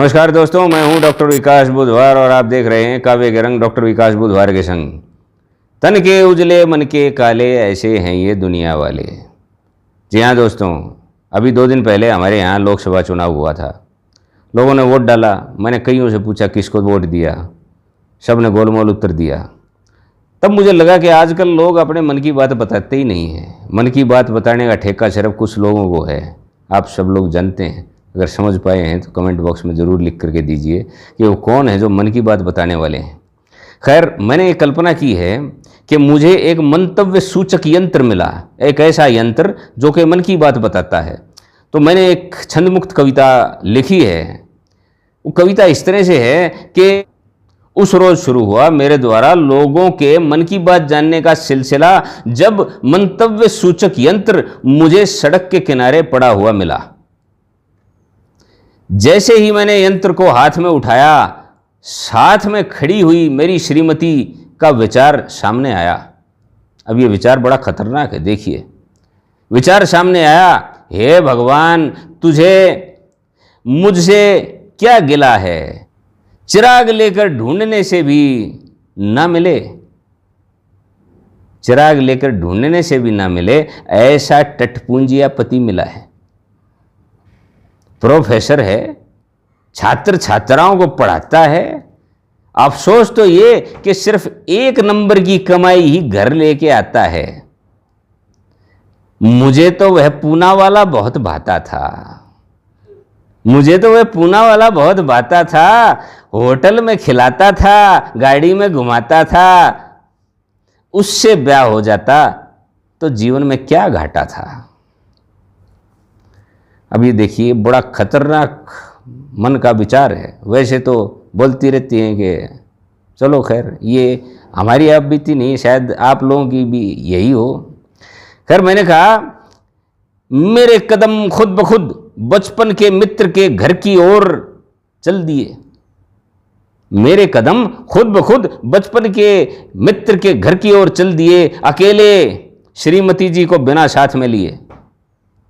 नमस्कार दोस्तों, मैं हूं डॉक्टर विकास बुधवार और आप देख रहे हैं काव्य के रंग डॉक्टर विकास बुधवार के संग। तन के उजले मन के काले, ऐसे हैं ये दुनिया वाले। जी हाँ दोस्तों, अभी 2 दिन पहले हमारे यहाँ लोकसभा चुनाव हुआ था। लोगों ने वोट डाला। मैंने कईयों से पूछा किसको वोट दिया, सब ने गोलमोल उत्तर दिया। तब मुझे लगा कि आजकल लोग अपने मन की बात बताते ही नहीं हैं। मन की बात बताने का ठेका सिर्फ कुछ लोगों को है। आप सब लोग जानते हैं। अगर समझ पाए हैं तो कमेंट बॉक्स में ज़रूर लिख करके दीजिए कि वो कौन है जो मन की बात बताने वाले हैं। खैर, मैंने एक कल्पना की है कि मुझे एक मंतव्य सूचक यंत्र मिला, एक ऐसा यंत्र जो कि मन की बात बताता है। तो मैंने एक छंदमुक्त कविता लिखी है। वो कविता इस तरह से है कि उस रोज़ शुरू हुआ मेरे द्वारा लोगों के मन की बात जानने का सिलसिला, जब मंतव्य सूचक यंत्र मुझे सड़क के किनारे पड़ा हुआ मिला। जैसे ही मैंने यंत्र को हाथ में उठाया, साथ में खड़ी हुई मेरी श्रीमती का विचार सामने आया। अब ये विचार बड़ा खतरनाक है। देखिए, विचार सामने आया, हे भगवान, तुझे मुझसे क्या गिला है, चिराग लेकर ढूंढने से भी ना मिले, चिराग लेकर ढूंढने से भी ना मिले, ऐसा टटपूंजिया पति मिला है। प्रोफेसर है, छात्र छात्राओं को पढ़ाता है। अफसोस तो ये कि सिर्फ 1 नंबर की कमाई ही घर लेके आता है। मुझे तो वह पूना वाला बहुत भाता था, मुझे तो वह पूना वाला बहुत भाता था। होटल में खिलाता था, गाड़ी में घुमाता था। उससे ब्याह हो जाता तो जीवन में क्या घाटा था। अब ये देखिए, बड़ा खतरनाक मन का विचार है। वैसे तो बोलती रहती हैं कि चलो खैर, ये हमारी आप बीती नहीं, शायद आप लोगों की भी यही हो। खैर, मैंने कहा मेरे कदम खुद ब खुद बचपन के मित्र के घर की ओर चल दिए। मेरे कदम खुद ब खुद बचपन के मित्र के घर की ओर चल दिए, अकेले श्रीमती जी को बिना साथ में लिए,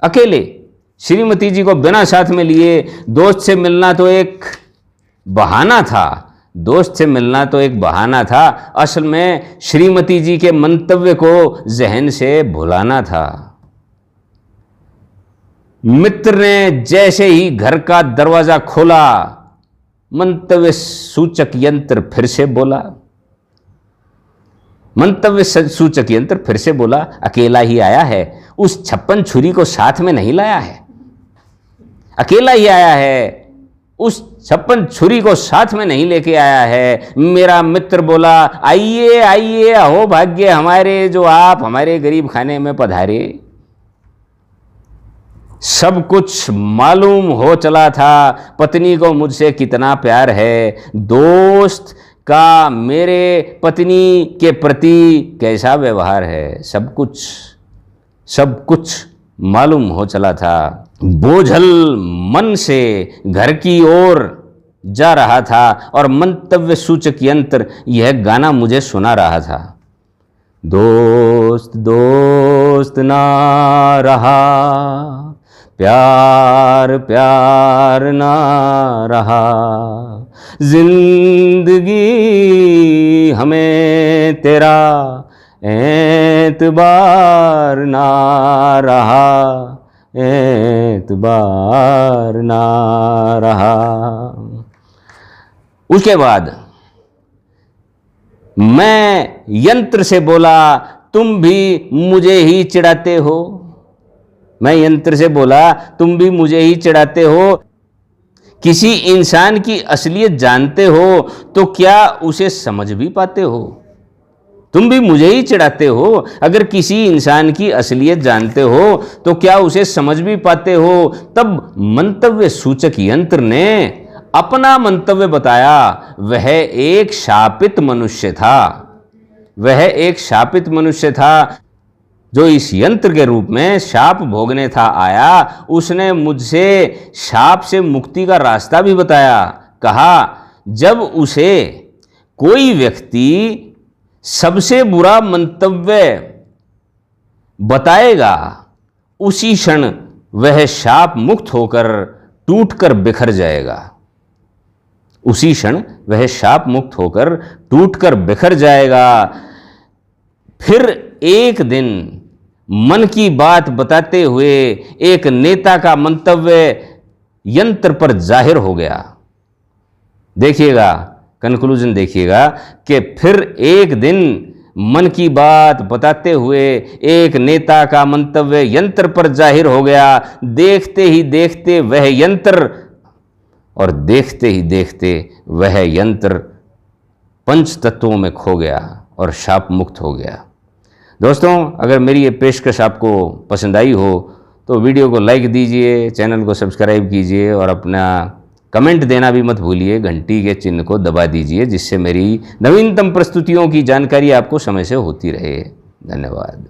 अकेले श्रीमती जी को बिना साथ में लिए। दोस्त से मिलना तो एक बहाना था, दोस्त से मिलना तो एक बहाना था। असल में श्रीमती जी के मंतव्य को जहन से भुलाना था। मित्र ने जैसे ही घर का दरवाजा खोला, मंतव्य सूचक यंत्र फिर से बोला, मंतव्य सूचक यंत्र फिर से बोला, अकेला ही आया है, उस 56 छुरी को साथ में नहीं लाया है। अकेला ही आया है, उस 56 छुरी को साथ में नहीं लेके आया है। मेरा मित्र बोला, आइए आइए, अहो भाग्य हमारे, जो आप हमारे गरीब खाने में पधारे। सब कुछ मालूम हो चला था, पत्नी को मुझसे कितना प्यार है, दोस्त का मेरे पत्नी के प्रति कैसा व्यवहार है, सब कुछ मालूम हो चला था। बोझल मन से घर की ओर जा रहा था और मंतव्य सूचक यंत्र यह गाना मुझे सुना रहा था। दोस्त दोस्त ना रहा, प्यार प्यार ना रहा, जिंदगी हमें तेरा एतबार ना रहा, एतबार ना रहा। उसके बाद मैं यंत्र से बोला, तुम भी मुझे ही चिढ़ाते हो। मैं यंत्र से बोला, तुम भी मुझे ही चिढ़ाते हो। किसी इंसान की असलियत जानते हो तो क्या उसे समझ भी पाते हो? तुम भी मुझे ही चिढ़ाते हो। अगर किसी इंसान की असलियत जानते हो तो क्या उसे समझ भी पाते हो? तब मंतव्य सूचक यंत्र ने अपना मंतव्य बताया। वह एक शापित मनुष्य था, वह एक शापित मनुष्य था जो इस यंत्र के रूप में शाप भोगने था आया। उसने मुझसे शाप से मुक्ति का रास्ता भी बताया। कहा, जब उसे कोई व्यक्ति सबसे बुरा मंतव्य बताएगा, उसी क्षण वह शाप मुक्त होकर टूटकर बिखर जाएगा। उसी क्षण वह शाप मुक्त होकर टूटकर बिखर जाएगा। फिर एक दिन मन की बात बताते हुए एक नेता का मंतव्य यंत्र पर जाहिर हो गया। देखिएगा, कंक्लूजन देखिएगा कि फिर एक दिन मन की बात बताते हुए एक नेता का मंतव्य यंत्र पर जाहिर हो गया। देखते ही देखते वह यंत्र और देखते ही देखते वह यंत्र पंच तत्वों में खो गया और शाप मुक्त हो गया। दोस्तों, अगर मेरी ये पेशकश आपको पसंद आई हो तो वीडियो को लाइक दीजिए, चैनल को सब्सक्राइब कीजिए और अपना कमेंट देना भी मत भूलिए। घंटी के चिन्ह को दबा दीजिए जिससे मेरी नवीनतम प्रस्तुतियों की जानकारी आपको समय से होती रहे। धन्यवाद।